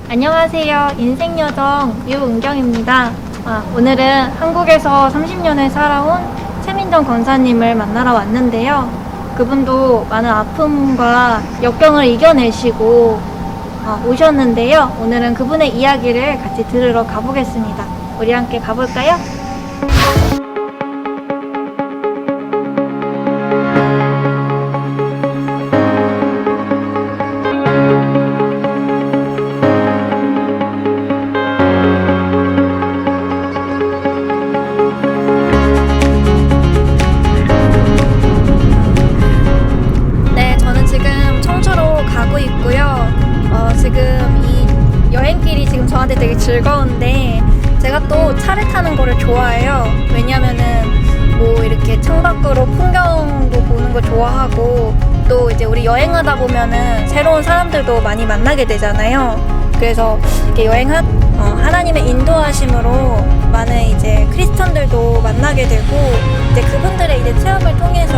안녕하세요. 인생여정 유은경입니다. 오늘은 한국에서 30년을 살아온 최민정 권사님을 만나러 왔는데요. 그분도 많은 아픔과 역경을 이겨내시고 오셨는데요. 오늘은 그분의 이야기를 같이 들으러 가보겠습니다. 우리 함께 가볼까요? 네, 저는 지금 청주로 가고 있고요. 지금 이 여행길이 지금 저한테 되게 즐거운데 제가 또 차를 타는 거를 좋아해요. 왜냐면은 뭐 이렇게 창밖으로 풍경도 보는 거 좋아하고 또 이제 우리 여행하다 보면은 새로운 사람들도 많이 만나게 되잖아요. 그래서 이렇게 하나님의 인도하심으로 많은 이제 크리스천들도 만나게 되고 이제 그분들의 이제 체험을 통해서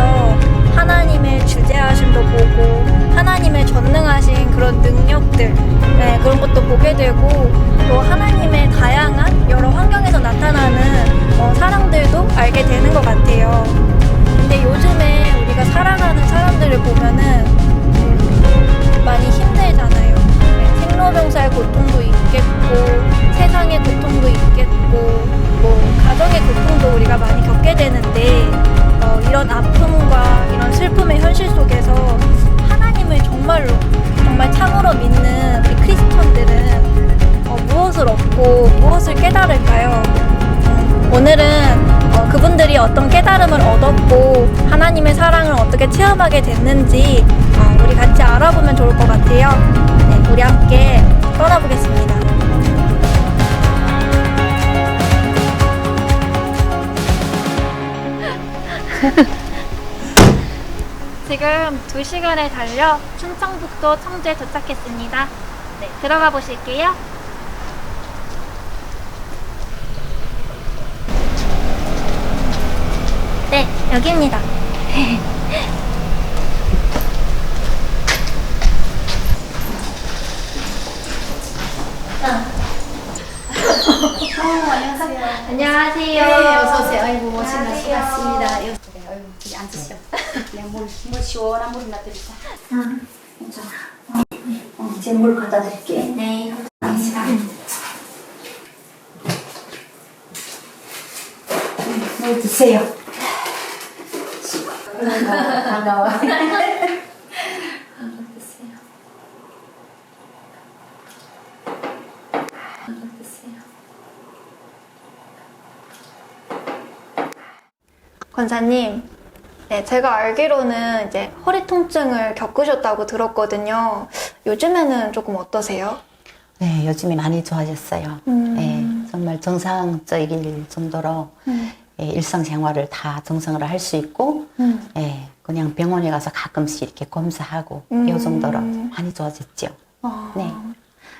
하나님의 주재하심도 보고 하나님의 전능하신 그런 능력들 그런 것도 보게 되고 또 하나님의 다양한 여러 환경에서 나타나는 사랑들도 알게 되는 것 같아요. 근데 요즘에 우리가 살아가는 사람들을 보면은 많이 힘들잖아요. 생로병사의 고통도 있겠고 세상의 고통도 있겠고 뭐 가정의 고통도 우리가 많이 겪게 되는데 이런 아픔과 이런 슬픔의 현실 속에서 하나님을 정말 참으로 믿는 우리 크리스천들은 무엇을 얻고 무엇을 깨달을까요? 오늘은 그분들이 어떤 깨달음을 얻었고 하나님의 사랑을 어떻게 체험하게 됐는지 우리 같이 알아보면 좋을 것 같아요. 네, 우리 함께 떠나보겠습니다. 지금 2시간을 달려 충청북도 청주에 도착했습니다. 네, 들어가 보실게요. 네, 여기입니다. 안녕하세요. 안녕하세요. 네, 어서오세요. 아이고, 멋진 날씨 안녕하세요. 같습니다. 아이고, 여기 앉으시오. 그냥 물 시원한 물을 놔드리자. 괜찮아. 이제 물 갖다 드릴게. 네, 감사합니다. 물 드세요. 반가워. 권사님, 네, 제가 알기로는 이제 허리 통증을 겪으셨다고 들었거든요. 요즘에는 조금 어떠세요? 네, 요즘에 많이 좋아졌어요. 네, 정말 정상적일 정도로 일상생활을 다 정상으로 할 수 있고, 그냥 병원에 가서 가끔씩 이렇게 검사하고, 이 정도로 많이 좋아졌죠. 네.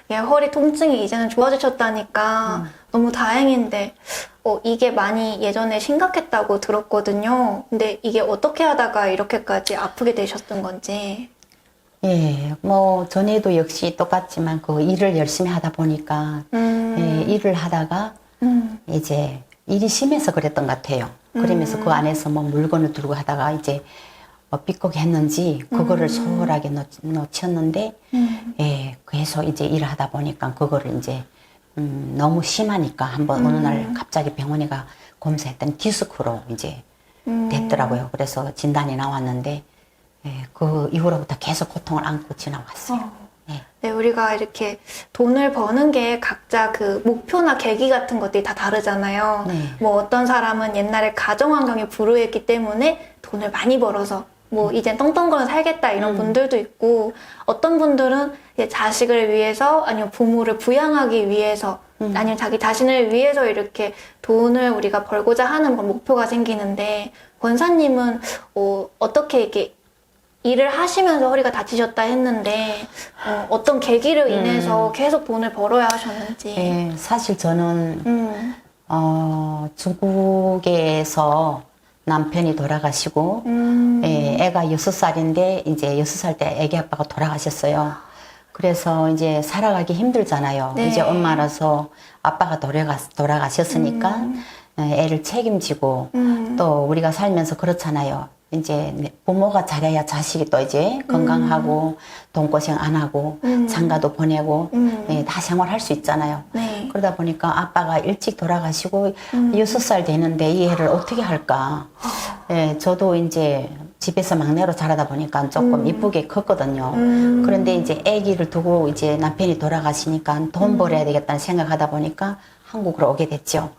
예, 허리 통증이 이제는 좋아지셨다니까 너무 다행인데, 이게 많이 예전에 심각했다고 들었거든요. 근데 이게 어떻게 하다가 이렇게까지 아프게 되셨던 건지. 예, 뭐, 전에도 역시 똑같지만, 그 일을 열심히 하다 보니까, 일을 하다가, 이제, 일이 심해서 그랬던 것 같아요. 그러면서 그 안에서 뭐 물건을 들고 하다가 이제, 삐걱 했는지, 그거를 소홀하게 놓쳤는데, 그래서 이제 일을 하다 보니까, 그거를 이제, 너무 심하니까, 한번 어느 날 갑자기 병원에 가 검사했더니 디스크로 이제 됐더라고요. 그래서 진단이 나왔는데, 그 이후로부터 계속 고통을 안고 지나왔어요. 네, 우리가 이렇게 돈을 버는 게 각자 그 목표나 계기 같은 것들이 다 다르잖아요. 네. 뭐 어떤 사람은 옛날에 가정 환경이 불우했기 때문에 돈을 많이 벌어서 뭐 이젠 떵떵거려 살겠다 이런 분들도 있고 어떤 분들은 이제 자식을 위해서 아니면 부모를 부양하기 위해서 아니면 자기 자신을 위해서 이렇게 돈을 우리가 벌고자 하는 그런 목표가 생기는데 권사님은 어떻게 이렇게 일을 하시면서 허리가 다치셨다 했는데 어떤 계기로 인해서 계속 돈을 벌어야 하셨는지. 사실 저는 중국에서 남편이 돌아가시고 애가 6살인데 이제 6살 때 애기 아빠가 돌아가셨어요. 그래서 이제 살아가기 힘들잖아요. 네. 이제 엄마라서 아빠가 돌아가셨으니까 애를 책임지고 또 우리가 살면서 그렇잖아요. 이제 부모가 잘해야 자식이 또 이제 건강하고 돈 고생 안 하고 장가도 보내고 예, 다 생활할 수 있잖아요. 네. 그러다 보니까 아빠가 일찍 돌아가시고 6살 되는데 이 애를 어떻게 할까. 예, 저도 이제 집에서 막내로 자라다 보니까 조금 이쁘게 컸거든요. 그런데 이제 아기를 두고 이제 남편이 돌아가시니까 돈 벌어야 되겠다는 생각하다 보니까 한국으로 오게 됐죠.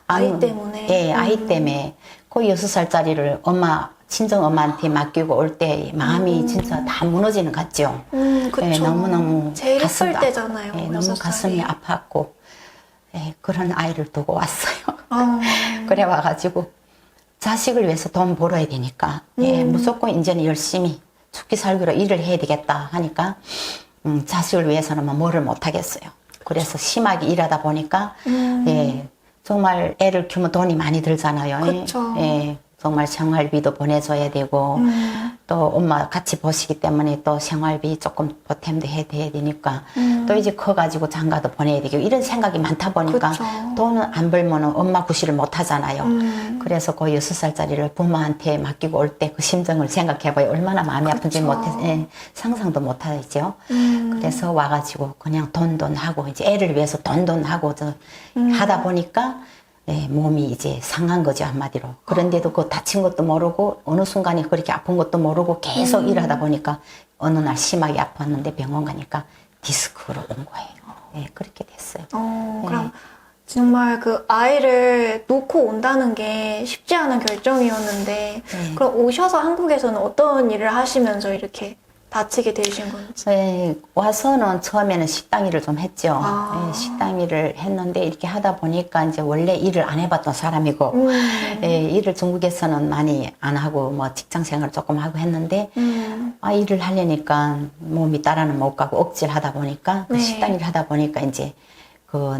아이 때문에? 예, 아이 때문에. 그 6살짜리를 친정 엄마한테 맡기고 올 때 마음이 진짜 다 무너지는 것 같죠. 그쵸. 예, 너무너무 제일 예쁠 때잖아요. 예, 너무 6살이. 가슴이 아팠고 예, 그런 아이를 두고 왔어요. 어. 그래 와가지고 자식을 위해서 돈 벌어야 되니까 예, 무조건 이제는 열심히 죽기 살기로 일을 해야 되겠다 하니까 자식을 위해서는 뭐를 못 하겠어요. 그래서 심하게 일하다 보니까 예, 정말 애를 키우면 돈이 많이 들잖아요. 그쵸. 예, 정말 생활비도 보내줘야 되고 또 엄마 같이 보시기 때문에 또 생활비 조금 보탬도 해야 되니까 또 이제 커가지고 장가도 보내야 되고 이런 생각이 많다 보니까 그쵸. 돈은 안 벌면 엄마 구실을 못 하잖아요. 그래서 그 6살짜리를 부모한테 맡기고 올 때 그 심정을 생각해봐요. 얼마나 마음이 아픈지 예, 상상도 못 하죠. 그래서 와가지고 그냥 돈 하고 이제 애를 위해서 돈 하고 하다 보니까 예, 몸이 이제 상한 거죠, 한마디로. 그런데도 그 다친 것도 모르고 어느 순간에 그렇게 아픈 것도 모르고 계속 일하다 보니까 어느 날 심하게 아팠는데 병원 가니까 디스크로 온 거예요. 예, 그렇게 됐어요. 그럼 정말 그 아이를 놓고 온다는 게 쉽지 않은 결정이었는데 네. 그럼 오셔서 한국에서는 어떤 일을 하시면서 이렇게 다치게 되신 건지? 예, 와서는 처음에는 식당 일을 좀 했죠. 아. 예, 식당 일을 했는데 이렇게 하다 보니까 이제 원래 일을 안 해봤던 사람이고 예, 일을 중국에서는 많이 안 하고 뭐 직장 생활을 조금 하고 했는데 일을 하려니까 몸이 따라는 못 가고 억지를 하다 보니까 그 네. 식당 일을 하다 보니까 이제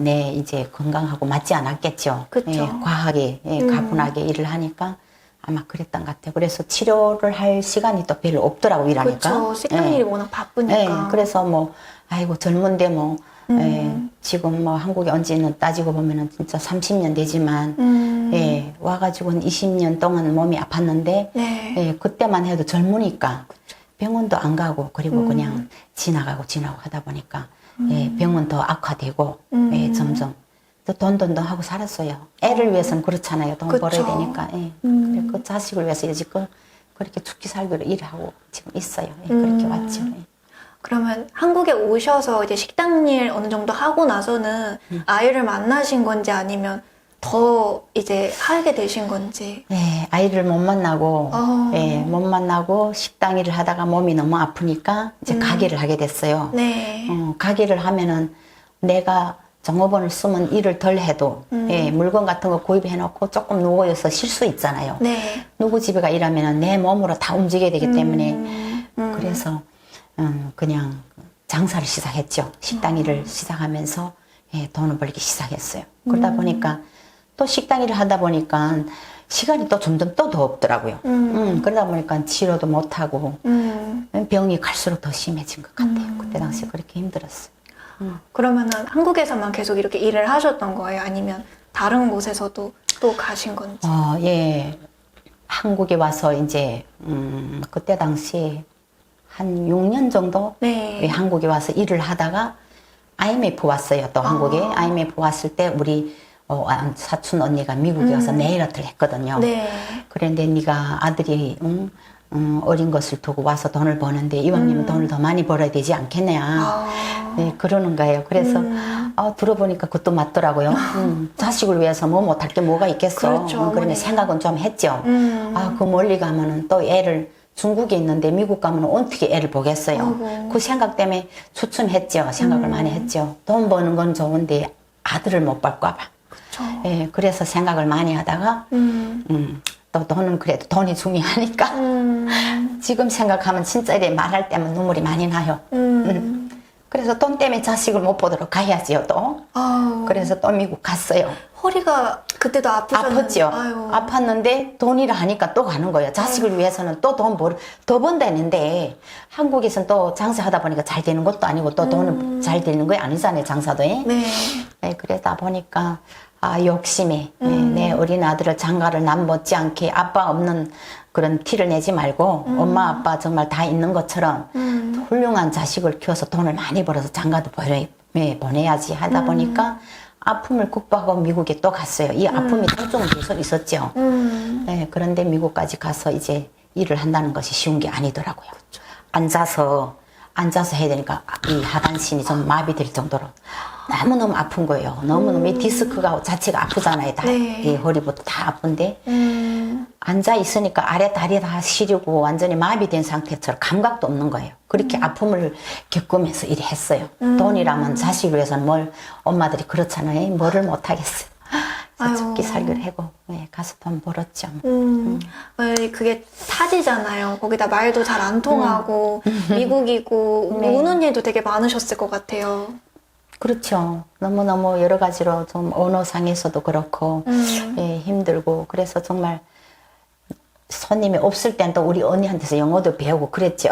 내 이제 건강하고 맞지 않았겠죠. 그쵸. 예, 과하게 가분하게 일을 하니까 아마 그랬던 것 같아요. 그래서 치료를 할 시간이 또 별로 없더라고 일하니까. 그렇죠. 식당 일이 워낙 바쁘니까. 예, 그래서 뭐 아이고 젊은데 뭐 예, 지금 뭐 한국에 온 지는 따지고 보면은 진짜 30년 되지만 예, 와가지고는 20년 동안 몸이 아팠는데 네. 예, 그때만 해도 젊으니까 병원도 안 가고 그리고 그냥 지나가고 하다 보니까 예, 병원 더 악화되고 예, 점점 또 돈 하고 살았어요. 애를 위해서는 그렇잖아요. 돈 그쵸. 벌어야 되니까. 예. 그래, 그 자식을 위해서 지금 그렇게 죽기 살기로 일하고 지금 있어요. 예, 그렇게 왔죠. 예. 그러면 한국에 오셔서 이제 식당 일 어느 정도 하고 나서는 아이를 만나신 건지 아니면 더 이제 하게 되신 건지? 예, 아이를 못 만나고, 어. 예, 못 만나고 식당 일을 하다가 몸이 너무 아프니까 이제 가게를 하게 됐어요. 네. 가게를 하면은 내가 종업원을 쓰면 일을 덜 해도 예, 물건 같은 거 구입해 놓고 조금 누워서 쉴 수 있잖아요. 네. 누구 집에 가 일하면은 내 몸으로 다 움직여야 되기 때문에 그래서 그냥 장사를 시작했죠. 식당 일을 시작하면서 예, 돈을 벌기 시작했어요. 그러다 보니까 또 식당 일을 하다 보니까 시간이 또 점점 또 더 없더라고요. 그러다 보니까 치료도 못하고 병이 갈수록 더 심해진 것 같아요. 그때 당시에 그렇게 힘들었어요. 그러면은 한국에서만 계속 이렇게 일을 하셨던 거예요? 아니면 다른 곳에서도 또 가신 건지? 예. 한국에 와서 이제, 그때 당시에 한 6년 정도 네. 예, 한국에 와서 일을 하다가 IMF 왔어요. 또 한국에. IMF 왔을 때 우리 사촌 언니가 미국에 와서 네일아트를 했거든요. 네. 그런데 네가 아들이 어린 것을 두고 와서 돈을 버는데 이왕이면 돈을 더 많이 벌어야 되지 않겠냐. 네, 그러는 거예요. 그래서 들어보니까 그것도 맞더라고요. 자식을 위해서 뭐 못할 게 뭐가 있겠어. 그렇죠, 그러면 어머니. 생각은 좀 했죠. 그 멀리 가면은 또 애를 중국에 있는데 미국 가면 어떻게 애를 보겠어요. 어구. 그 생각 때문에 추천했죠. 생각을 많이 했죠. 돈 버는 건 좋은데 아들을 못 볼까 봐. 그쵸. 예, 그래서 생각을 많이 하다가 또 돈은 그래도 돈이 중요하니까 지금 생각하면 진짜 이래 말할 때면 눈물이 많이 나요. 그래서 돈 때문에 자식을 못 보도록 가야지요 또. 아우. 그래서 또 미국 갔어요. 허리가 그때도 아프셨는데. 아팠죠. 아유. 아팠는데 돈이라 하니까 또 가는 거예요. 자식을 위해서는 또 돈 더 번다는데 한국에서는 또 장사하다 보니까 잘 되는 것도 아니고 또 돈은 잘 되는 거 아니잖아요. 장사도. 네. 네, 그러다 보니까 욕심에 내 어린 아들을 장가를 남 못지않게 아빠 없는 그런 티를 내지 말고 엄마 아빠 정말 다 있는 것처럼 훌륭한 자식을 키워서 돈을 많이 벌어서 장가도 보내야지 하다 보니까 아픔을 극복하고 미국에 또 갔어요. 이 아픔이 통증은 계속 있었죠. 네, 그런데 미국까지 가서 이제 일을 한다는 것이 쉬운 게 아니더라고요. 앉아서 해야 되니까 이 하반신이 좀 마비될 정도로 너무너무 아픈 거예요. 너무너무 이 디스크가 자체가 아프잖아요. 다. 네. 이 허리부터 다 아픈데 앉아 있으니까 아래 다리 다 시리고 완전히 마비된 상태처럼 감각도 없는 거예요. 그렇게 아픔을 겪으면서 일을 했어요. 돈이라면 자식을 위해서는 뭘 엄마들이 그렇잖아요. 뭐를 못하겠어요. 아유. 죽기 살기를 하고 가서 돈 벌었죠. 그게 타지잖아요. 거기다 말도 잘 안 통하고 미국이고 네. 우는 일도 되게 많으셨을 것 같아요. 그렇죠. 너무너무 여러 가지로 좀 언어상에서도 그렇고 힘들고 그래서 정말 손님이 없을 땐 또 우리 언니한테서 영어도 배우고 그랬죠.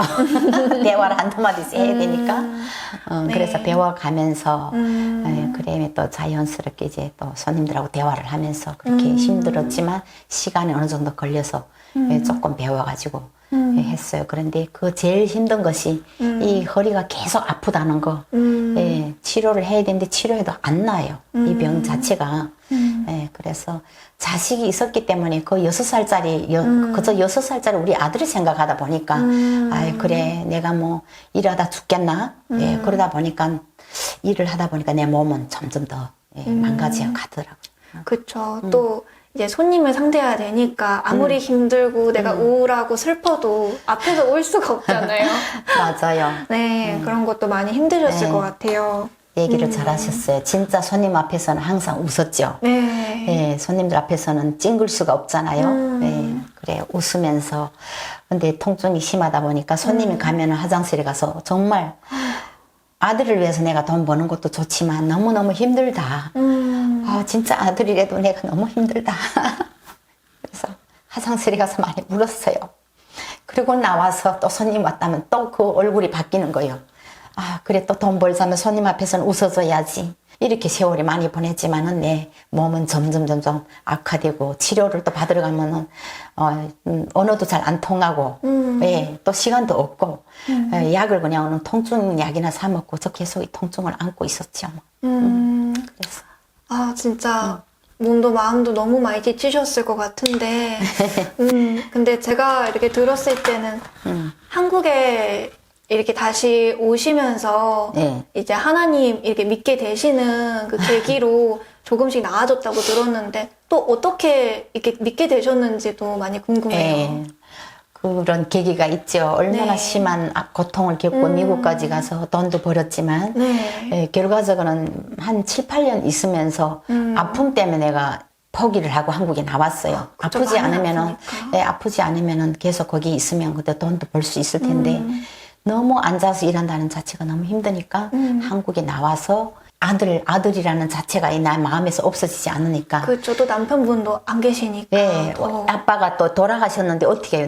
대화를 한두 마디씩 해야 되니까. 네. 그래서 배워가면서 그래 또 자연스럽게 이제 또 손님들하고 대화를 하면서 그렇게 힘들었지만 시간이 어느 정도 걸려서 조금 배워가지고 했어요. 그런데 그 제일 힘든 것이 이 허리가 계속 아프다는 거. 치료를 해야 되는데 치료해도 안 나요. 이 병 자체가. 그래서 자식이 있었기 때문에 그 6살짜리, 그저 6살짜리 우리 아들을 생각하다 보니까, 아이, 그래, 내가 뭐 일하다 죽겠나? 그러다 보니까, 일을 하다 보니까 내 몸은 점점 더 망가져 가더라고요. 그쵸. 또 이제 손님을 상대해야 되니까 아무리 힘들고 내가 우울하고 슬퍼도 앞에서 올 수가 없잖아요. 맞아요. 네, 그런 것도 많이 힘드셨을 네. 것 같아요. 얘기를 잘 하셨어요. 진짜 손님 앞에서는 항상 웃었죠. 네. 손님들 앞에서는 찡글 수가 없잖아요. 그래, 웃으면서. 근데 통증이 심하다 보니까 손님이 가면은 화장실에 가서 정말 아들을 위해서 내가 돈 버는 것도 좋지만 너무너무 힘들다. 진짜 아들이라도 내가 너무 힘들다. 그래서 화장실에 가서 많이 울었어요. 그리고 나와서 또 손님 왔다면 또 그 얼굴이 바뀌는 거예요. 그래 또 돈 벌자면 손님 앞에서는 웃어줘야지. 이렇게 세월이 많이 보냈지만은 내 몸은 점점 악화되고 치료를 또 받으러 가면은 언어도 잘 안 통하고 또 시간도 없고 약을 그냥 통증 약이나 사 먹고 저 계속 이 통증을 안고 있었죠. 그래서 진짜 몸도 마음도 너무 많이 지치셨을 것 같은데 근데 제가 이렇게 들었을 때는 한국에 이렇게 다시 오시면서 이제 하나님 이렇게 믿게 되시는 그 계기로 조금씩 나아졌다고 들었는데 또 어떻게 이렇게 믿게 되셨는지도 많이 궁금해요. 그런 계기가 있죠. 얼마나 심한 고통을 겪고 미국까지 가서 돈도 벌었지만 결과적으로는 한 7, 8년 있으면서 아픔 때문에 내가 포기를 하고 한국에 나왔어요. 아프지 않으면은 계속 거기 있으면 그때 돈도 벌 수 있을 텐데 너무 앉아서 일한다는 자체가 너무 힘드니까 한국에 나와서 아들이라는 자체가 나 마음에서 없어지지 않으니까. 그렇죠. 또 남편분도 안 계시니까. 아빠가 또 돌아가셨는데 어떻게 해요?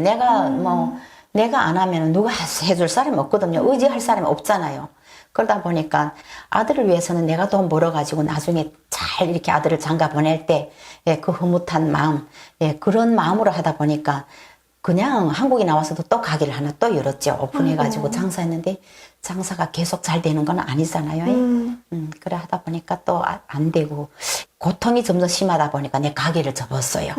내가 안 하면 누가 해줄 사람이 없거든요. 의지할 사람이 없잖아요. 그러다 보니까 아들을 위해서는 내가 돈 벌어가지고 나중에 잘 이렇게 아들을 장가 보낼 때 그 흐뭇한 마음, 그런 마음으로 하다 보니까 그냥 한국에 나와서도 또 가게를 하나 또 열었죠. 오픈해가지고 장사했는데 장사가 계속 잘 되는 건 아니잖아요. 그래 하다 보니까 또 안 되고 고통이 점점 심하다 보니까 내 가게를 접었어요.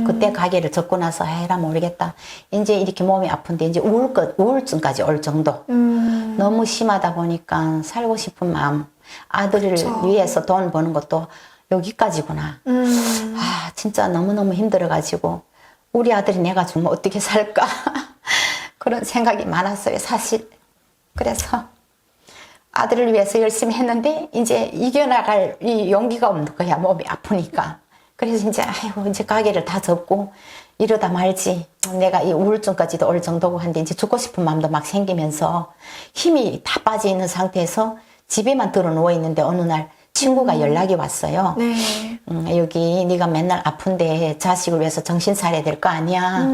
그때 가게를 접고 나서 해라 모르겠다. 이제 이렇게 몸이 아픈데 이제 우울증까지 올 정도. 너무 심하다 보니까 살고 싶은 마음, 아들을 위해서 돈 버는 것도 여기까지구나. 진짜 너무너무 힘들어가지고 우리 아들이 내가 주면 어떻게 살까? 그런 생각이 많았어요, 사실. 그래서 아들을 위해서 열심히 했는데 이제 이겨나갈 이 용기가 없는 거야, 몸이 아프니까. 그래서 이제 아이고 이제 가게를 다 접고 이러다 말지, 내가 이 우울증까지도 올 정도고 한데 이제 죽고 싶은 마음도 막 생기면서 힘이 다 빠져 있는 상태에서 집에만 들어 누워 있는데 어느 날 친구가 연락이 왔어요. 네. 여기 네가 맨날 아픈데 자식을 위해서 정신 차려야 될 거 아니야.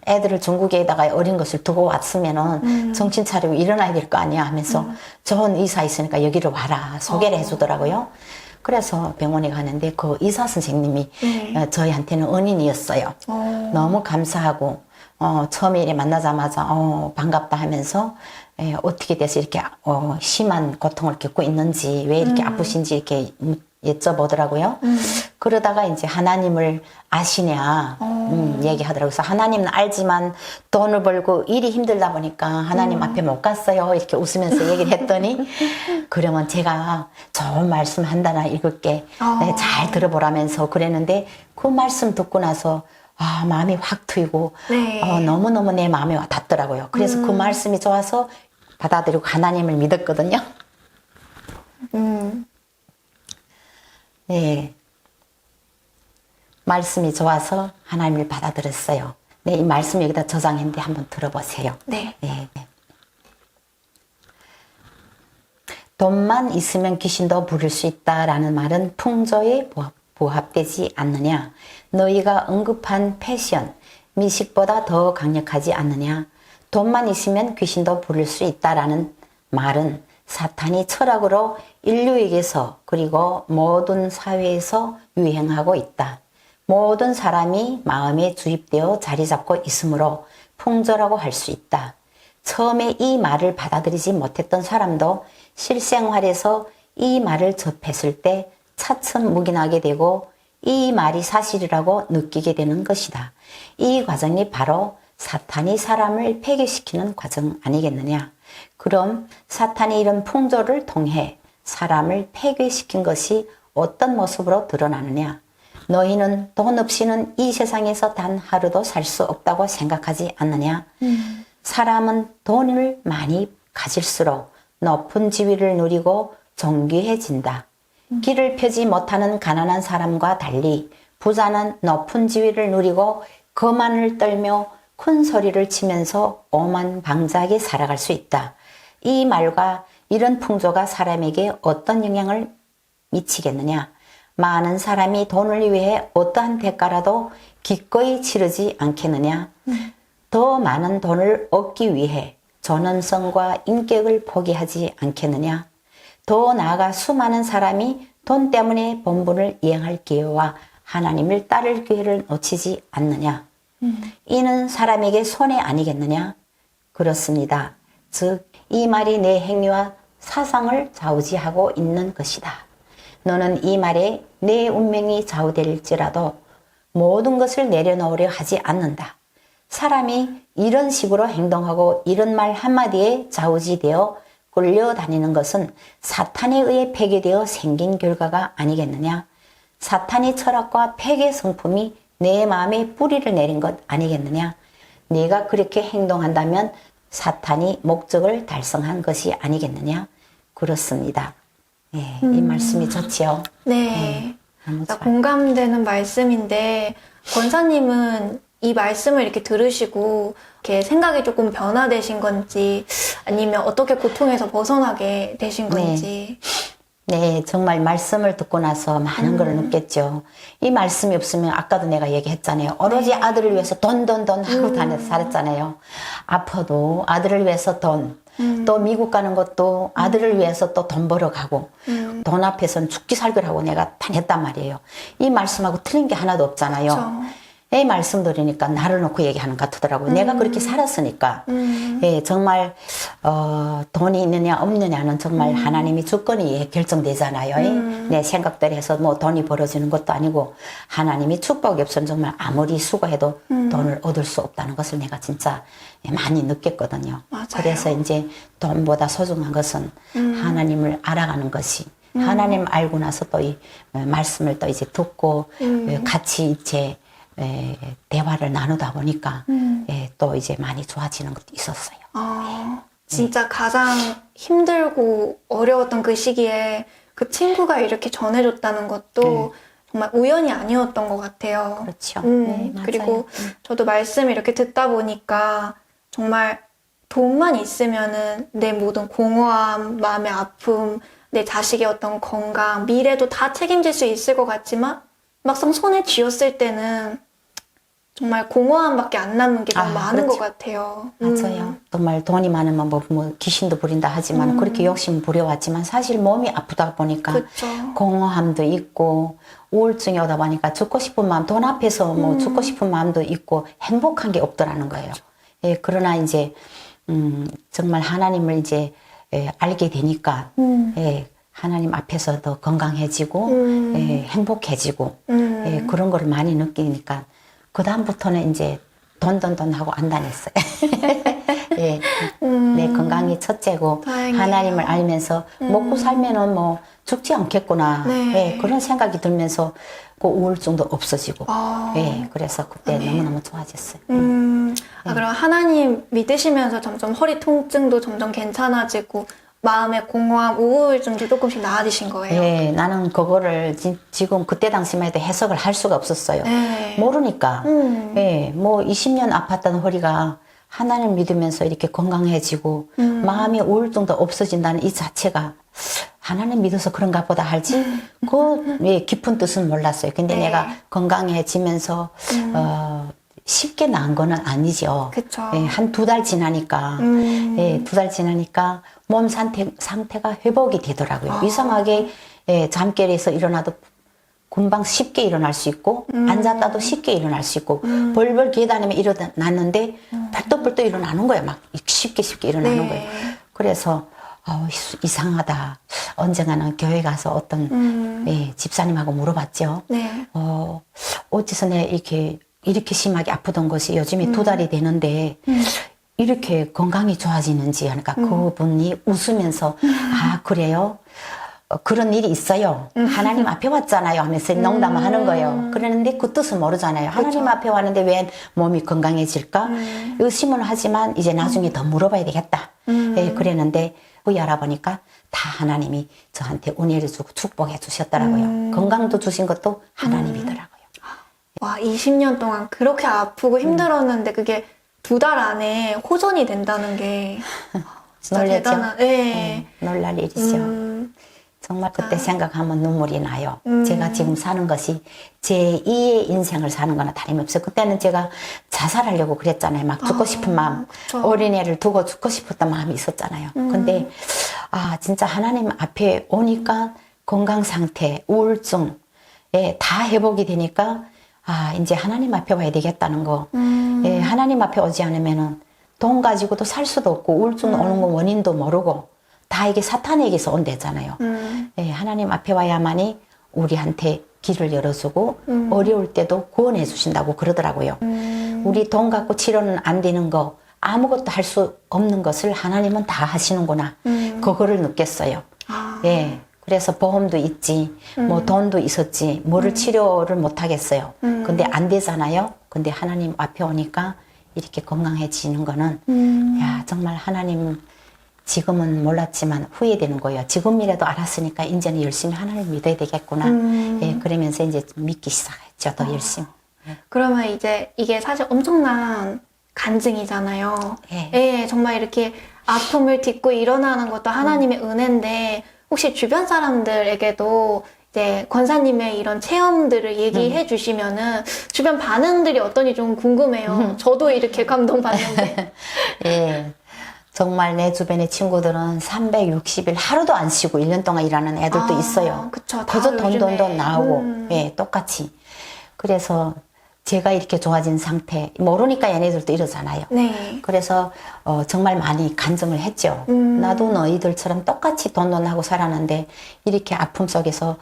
애들을 중국에다가 어린 것을 두고 왔으면은 정신 차리고 일어나야 될 거 아니야 하면서 좋은 의사 있으니까 여기로 와라 소개를 해주더라고요. 그래서 병원에 가는데 그 의사 선생님이 저희한테는 은인이었어요. 너무 감사하고 처음에 이래 만나자마자 반갑다 하면서 어떻게 돼서 이렇게 심한 고통을 겪고 있는지 왜 이렇게 아프신지 이렇게 여쭤보더라고요. 그러다가 이제 하나님을 아시냐 얘기하더라고요. 그래서 하나님은 알지만 돈을 벌고 일이 힘들다 보니까 하나님 앞에 못 갔어요. 이렇게 웃으면서 얘기를 했더니 그러면 제가 좋은 말씀 한다나 읽을게. 네, 잘 들어보라면서 그랬는데 그 말씀 듣고 나서 마음이 확 트이고 네. 너무너무 내 마음에 와 닿더라고요. 그래서 그 말씀이 좋아서 받아들이고 하나님을 믿었거든요. 네. 말씀이 좋아서 하나님을 받아들였어요. 네, 이 말씀 여기다 저장했는데 한번 들어보세요. 네. 네. 돈만 있으면 귀신도 부릴 수 있다라는 말은 풍조에 부합되지 않느냐? 너희가 언급한 패션, 미식보다 더 강력하지 않느냐? 돈만 있으면 귀신도 부릴 수 있다라는 말은 사탄이 철학으로 인류에게서 그리고 모든 사회에서 유행하고 있다. 모든 사람이 마음에 주입되어 자리 잡고 있으므로 풍조라고 할 수 있다. 처음에 이 말을 받아들이지 못했던 사람도 실생활에서 이 말을 접했을 때 차츰 묵인하게 되고 이 말이 사실이라고 느끼게 되는 것이다. 이 과정이 바로 사탄이 사람을 폐기시키는 과정 아니겠느냐. 그럼 사탄이 이런 풍조를 통해 사람을 폐기시킨 것이 어떤 모습으로 드러나느냐. 너희는 돈 없이는 이 세상에서 단 하루도 살 수 없다고 생각하지 않느냐. 사람은 돈을 많이 가질수록 높은 지위를 누리고 존귀해진다. 길을 펴지 못하는 가난한 사람과 달리 부자는 높은 지위를 누리고 거만을 떨며 큰 소리를 치면서 오만방자하게 살아갈 수 있다. 이 말과 이런 풍조가 사람에게 어떤 영향을 미치겠느냐. 많은 사람이 돈을 위해 어떠한 대가라도 기꺼이 치르지 않겠느냐. 더 많은 돈을 얻기 위해 존엄성과 인격을 포기하지 않겠느냐. 더 나아가 수많은 사람이 돈 때문에 본분을 이행할 기회와 하나님을 따를 기회를 놓치지 않느냐. 이는 사람에게 손해 아니겠느냐. 그렇습니다. 즉 이 말이 내 행위와 사상을 좌우지하고 있는 것이다. 너는 이 말에 내 운명이 좌우될지라도 모든 것을 내려놓으려 하지 않는다. 사람이 이런 식으로 행동하고 이런 말 한마디에 좌우지되어 끌려다니는 것은 사탄에 의해 폐기되어 생긴 결과가 아니겠느냐. 사탄의 철학과 폐괴 성품이 내 마음에 뿌리를 내린 것 아니겠느냐. 네가 그렇게 행동한다면 사탄이 목적을 달성한 것이 아니겠느냐. 그렇습니다. 네, 이 말씀이 좋지요. 네. 너무 좋아요. 공감되는 말씀인데 권사님은 이 말씀을 이렇게 들으시고 이렇게 생각이 조금 변화되신 건지 아니면 어떻게 고통에서 벗어나게 되신 건지. 네, 정말 말씀을 듣고 나서 많은 걸 느꼈죠. 이 말씀이 없으면 아까도 내가 얘기했잖아요. 오로지 아들을 위해서 돈 하고 다녀서 살았잖아요. 아파도 아들을 위해서 돈. 또 미국 가는 것도 아들을 위해서 또 돈 벌어 가고 돈 앞에서는 죽기 살기를 하고 내가 다녔단 말이에요. 이 말씀하고 틀린 게 하나도 없잖아요. 그렇죠. 이 말씀 들으니까 나를 놓고 얘기하는 것 같더라고요. 내가 그렇게 살았으니까. 예, 정말 돈이 있느냐 없느냐는 정말 하나님이 주권이 결정되잖아요. 내 생각대로 해서 뭐 돈이 벌어지는 것도 아니고 하나님이 축복이 없으면 정말 아무리 수고해도 돈을 얻을 수 없다는 것을 내가 진짜 많이 느꼈거든요. 맞아요. 그래서 이제 돈보다 소중한 것은 하나님을 알아가는 것이 하나님 알고 나서 또 이 말씀을 또 이제 듣고 같이 이제 대화를 나누다 보니까 또 이제 많이 좋아지는 것도 있었어요. 진짜 가장 힘들고 어려웠던 그 시기에 그 친구가 이렇게 전해줬다는 것도 정말 우연이 아니었던 것 같아요. 그렇죠. 네, 맞아요. 그리고 저도 말씀을 이렇게 듣다 보니까 정말 돈만 있으면은 내 모든 공허함, 마음의 아픔, 내 자식의 어떤 건강, 미래도 다 책임질 수 있을 것 같지만 막상 손에 쥐었을 때는 정말 공허함밖에 안 남는 게 너무 많은 그렇죠. 것 같아요. 맞아요. 정말 돈이 많으면 뭐 귀신도 부린다 하지만 그렇게 욕심 부려왔지만 사실 몸이 아프다 보니까 그렇죠. 공허함도 있고 우울증이 오다 보니까 죽고 싶은 마음, 돈 앞에서 뭐 죽고 싶은 마음도 있고 행복한 게 없더라는 거예요. 예, 그러나 이제 정말 하나님을 이제 알게 되니까 예, 하나님 앞에서 더 건강해지고 예, 행복해지고 예, 그런 거를 많이 느끼니까 그 다음부터는 이제 돈 하고 안 다녔어요. 예, 내 건강이 첫째고 다행이에요. 하나님을 알면서 먹고 살면은 뭐 죽지 않겠구나. 네. 예, 그런 생각이 들면서 그 우울증도 없어지고. 아. 예, 그래서 그때 너무너무 좋아졌어요. 그럼 하나님 믿으시면서 점점 허리 통증도 점점 괜찮아지고 마음의 공허함, 우울증도 조금씩 나아지신 거예요? 예, 나는 그거를 지금 그때 당시만 해도 해석을 할 수가 없었어요. 네. 모르니까. 예, 뭐 20년 아팠던 허리가 하나님 믿으면서 이렇게 건강해지고 마음의 우울증도 없어진다는 이 자체가 하나님 믿어서 그런가 보다 할지 그 예, 깊은 뜻은 몰랐어요. 근데 네. 내가 건강해지면서 쉽게 나은 거는 아니죠. 그쵸. 예, 한 2달 지나니까 예, 2달 지나니까 몸 상태가 회복이 되더라고요. 이상하게 예, 잠결에서 일어나도 금방 쉽게 일어날 수 있고 앉았다도 쉽게 일어날 수 있고 벌벌 기어다니며 일어났는데 벌떡벌떡 일어나는 거예요. 막 쉽게 일어나는 네. 거예요. 그래서 이상하다. 언젠가는 교회 가서 어떤 예, 집사님하고 물어봤죠. 네. 어째서 내 이렇게 심하게 아프던 것이 요즘에 2달이 되는데 이렇게 건강이 좋아지는지 하니까 그분이 웃으면서 아 그래요? 그런 일이 있어요. 하나님 앞에 왔잖아요 하면서 농담을 하는 거예요. 그러는데 그 뜻을 모르잖아요. 하나님 앞에 왔는데 왜 몸이 건강해질까? 의심은 하지만 이제 나중에 더 물어봐야 되겠다. 예, 그랬는데 후에 알아보니까 다 하나님이 저한테 은혜를 주고 축복해 주셨더라고요. 건강도 주신 것도 하나님이더라고요. 와, 20년 동안 그렇게 아프고 힘들었는데 그게 2달 안에 호전이 된다는 게 진짜 놀랬죠? 대단한. 네. 놀랄 일이죠. 정말 그때 생각하면 눈물이 나요. 제가 지금 사는 것이 제2의 인생을 사는 거나 다름없어요. 그때는 제가 자살하려고 그랬잖아요. 막 죽고 싶은 마음. 그쵸. 어린애를 두고 죽고 싶었던 마음이 있었잖아요. 근데 진짜 하나님 앞에 오니까 건강 상태, 우울증 다 회복이 되니까 이제 하나님 앞에 와야 되겠다는 거. 예, 하나님 앞에 오지 않으면은 돈 가지고도 살 수도 없고 우울증 오는 거 원인도 모르고 다 이게 사탄에게서 온대잖아요. 예, 하나님 앞에 와야만이 우리한테 길을 열어주고 어려울 때도 구원해 주신다고 그러더라고요. 우리 돈 갖고 치료는 안 되는 거 아무것도 할 수 없는 것을 하나님은 다 하시는구나. 그거를 느꼈어요. 예. 그래서 보험도 있지, 뭐 돈도 있었지, 뭐를 치료를 못 하겠어요. 근데 안 되잖아요. 근데 하나님 앞에 오니까 이렇게 건강해지는 거는, 야, 정말 하나님, 지금은 몰랐지만 후회되는 거예요. 지금이라도 알았으니까 이제는 열심히 하나님 믿어야 되겠구나. 예, 그러면서 이제 믿기 시작했죠. 더 열심히. 그러면 이제 이게 사실 엄청난 간증이잖아요. 예. 예, 정말 이렇게 아픔을 딛고 일어나는 것도 하나님의 은혜인데 혹시 주변 사람들에게도 이제 권사님의 이런 체험들을 얘기해 주시면은 주변 반응들이 어떤지 좀 궁금해요. 저도 이렇게 감동받는데. 예. 정말 내 주변의 친구들은 360일 하루도 안 쉬고 1년 동안 일하는 애들도 있어요. 그쵸. 그저 다 돈도 요즘에. 나오고, 예, 똑같이. 그래서 제가 이렇게 좋아진 상태, 모르니까 얘네들도 이러잖아요. 네. 그래서 정말 많이 간증을 했죠. 나도 너희들처럼 똑같이 돈하고 살았는데 이렇게 아픔 속에서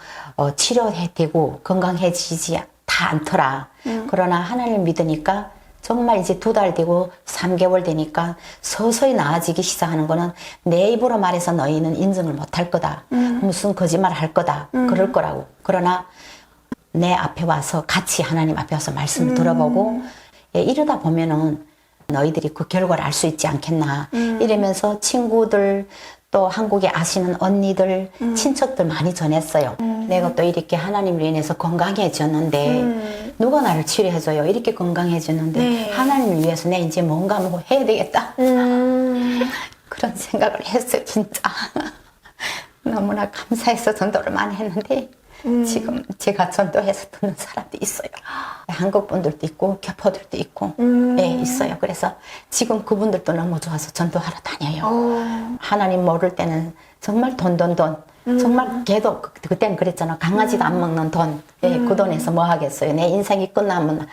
치료되고 건강해지지 다 않더라. 그러나 하나님을 믿으니까 정말 이제 2달 되고 3개월 되니까 서서히 나아지기 시작하는 거는 내 입으로 말해서 너희는 인정을 못할 거다. 무슨 거짓말 할 거다. 그럴 거라고. 그러나 내 앞에 와서 같이 하나님 앞에 와서 말씀을 들어보고 이러다 보면은 너희들이 그 결과를 알 수 있지 않겠나 이러면서 친구들 또 한국에 아시는 언니들 친척들 많이 전했어요. 내가 또 이렇게 하나님을 인해서 건강해졌는데 누가 나를 치료해줘요? 이렇게 건강해졌는데 네. 하나님을 위해서 내 이제 뭔가 뭐 해야 되겠다. 그런 생각을 했어요, 진짜. 너무나 감사해서 전도를 많이 했는데 지금 제가 전도해서 듣는 사람도 있어요. 한국 분들도 있고 교포들도 있고 예, 있어요. 그래서 지금 그분들도 너무 좋아서 전도하러 다녀요. 하나님 모를 때는 정말 돈 정말 걔도 그때는 그랬잖아. 강아지도 안 먹는 돈. 예, 그 돈에서 뭐 하겠어요. 내 인생이 끝나면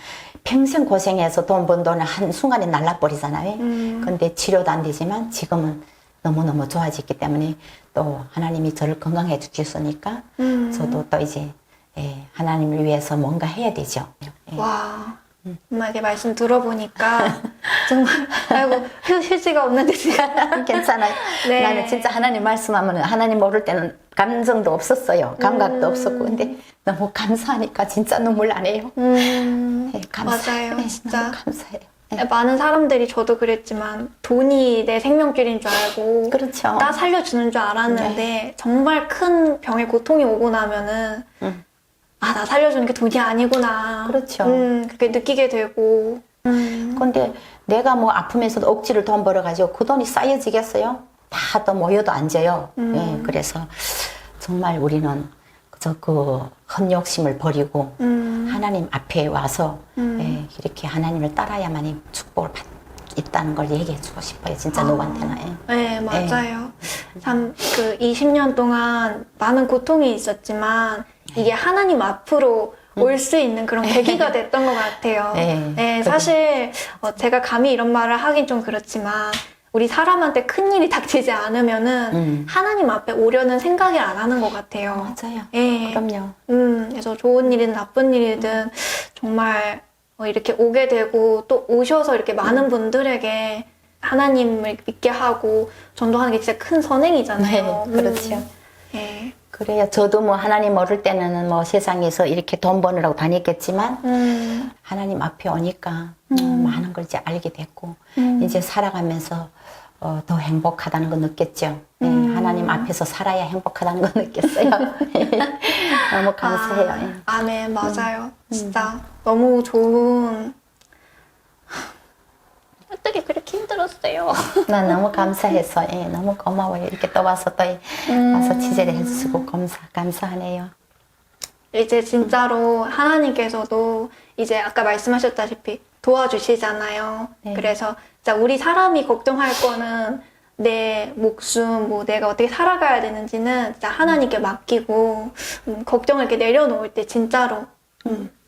평생 고생해서 돈 번 돈을 한순간에 날라버리잖아요. 근데 치료도 안 되지만 지금은 너무너무 좋아졌기 때문에 또 하나님이 저를 건강해 주셨으니까 저도 또 이제 예, 하나님을 위해서 뭔가 해야 되죠. 예. 와, 엄마에게 말씀 들어보니까 정말 아이고 휴지가 없는데 지금 괜찮아요. 네. 나는 진짜 하나님 말씀하면 하나님 모를 때는 감정도 없었어요. 감각도 없었고 근데 너무 감사하니까 진짜 눈물 나네요. 예, 맞아요, 예, 진짜. 너무 감사해요. 예. 많은 사람들이 저도 그랬지만 돈이 내 생명줄인 줄 알고 그렇죠. 나 살려주는 줄 알았는데 정말 큰 병의 고통이 오고 나면은 아, 나 살려주는 게 돈이 아니구나. 그렇죠. 그렇게 느끼게 되고. 근데 내가 뭐 아프면서도 억지를 돈 벌어가지고 그 돈이 쌓여지겠어요? 다 또 모여도 안 져요. 예, 그래서 정말 우리는 그 헛욕심을 버리고 하나님 앞에 와서 예, 이렇게 하나님을 따라야만이 축복을 있다는 걸 얘기해 주고 싶어요. 진짜 누구한테나. 예. 네, 맞아요. 참, 20년 동안 많은 고통이 있었지만 이게 하나님 앞으로 올 수 있는 그런 계기가 됐던 것 같아요. 네, 사실 제가 감히 이런 말을 하긴 좀 그렇지만 우리 사람한테 큰일이 닥치지 않으면은 하나님 앞에 오려는 생각을 안 하는 것 같아요. 맞아요. 네. 그럼요. 그래서 좋은 일이든 나쁜 일이든 정말 이렇게 오게 되고 또 오셔서 이렇게 많은 분들에게 하나님을 믿게 하고 전도하는 게 진짜 큰 선행이잖아요. 네, 그렇죠. 네. 그래요. 저도 뭐 하나님 모를 때는 뭐 세상에서 이렇게 돈 버느라고 다녔겠지만 하나님 앞에 오니까 많은 걸 이제 알게 됐고 이제 살아가면서 더 행복하다는 거 느꼈죠. 네, 하나님 앞에서 살아야 행복하다는 거 느꼈어요. 너무 감사해요. 예. 아멘, 맞아요. 진짜 너무 좋은. 어떻게 그렇게 힘들었어요? 난 너무 감사해서 예, 너무 고마워요. 이렇게 또 와서 또 와서 취재를 해주시고 감사하네요. 이제 진짜로 하나님께서도 이제 아까 말씀하셨다시피 도와주시잖아요. 네. 그래서 진짜 우리 사람이 걱정할 거는 내 목숨, 뭐 내가 어떻게 살아가야 되는지는 진짜 하나님께 맡기고 걱정을 이렇게 내려놓을 때 진짜로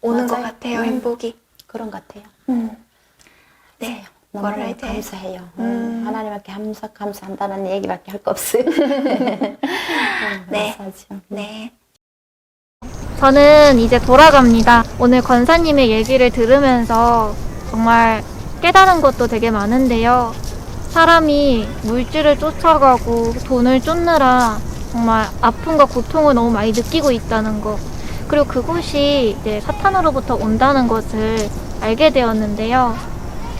오는 것 맞아요. 같아요. 행복이. 그런 것 같아요. 네. 너무 뭐라 해야 돼? 감사해요. 하나님께 감사한다는 얘기밖에 할 거 없어요. 네. 감사하죠. 네. 저는 이제 돌아갑니다. 오늘 권사님의 얘기를 들으면서 정말 깨달은 것도 되게 많은데요. 사람이 물질을 쫓아가고 돈을 쫓느라 정말 아픔과 고통을 너무 많이 느끼고 있다는 것. 그리고 그곳이 이제 사탄으로부터 온다는 것을 알게 되었는데요.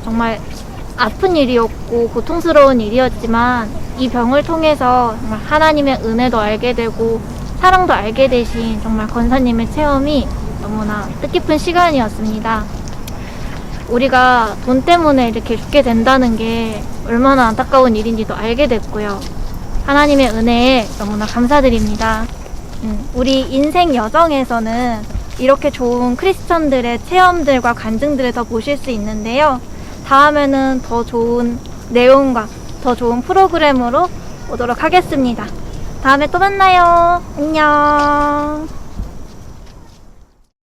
정말 아픈 일이었고 고통스러운 일이었지만 이 병을 통해서 정말 하나님의 은혜도 알게 되고 사랑도 알게 되신 정말 권사님의 체험이 너무나 뜻깊은 시간이었습니다. 우리가 돈 때문에 이렇게 죽게 된다는 게 얼마나 안타까운 일인지도 알게 됐고요. 하나님의 은혜에 너무나 감사드립니다. 우리 인생 여정에서는 이렇게 좋은 크리스천들의 체험들과 간증들을 더 보실 수 있는데요. 다음에는 더 좋은 내용과 더 좋은 프로그램으로 오도록 하겠습니다. 다음에 또 만나요. 안녕.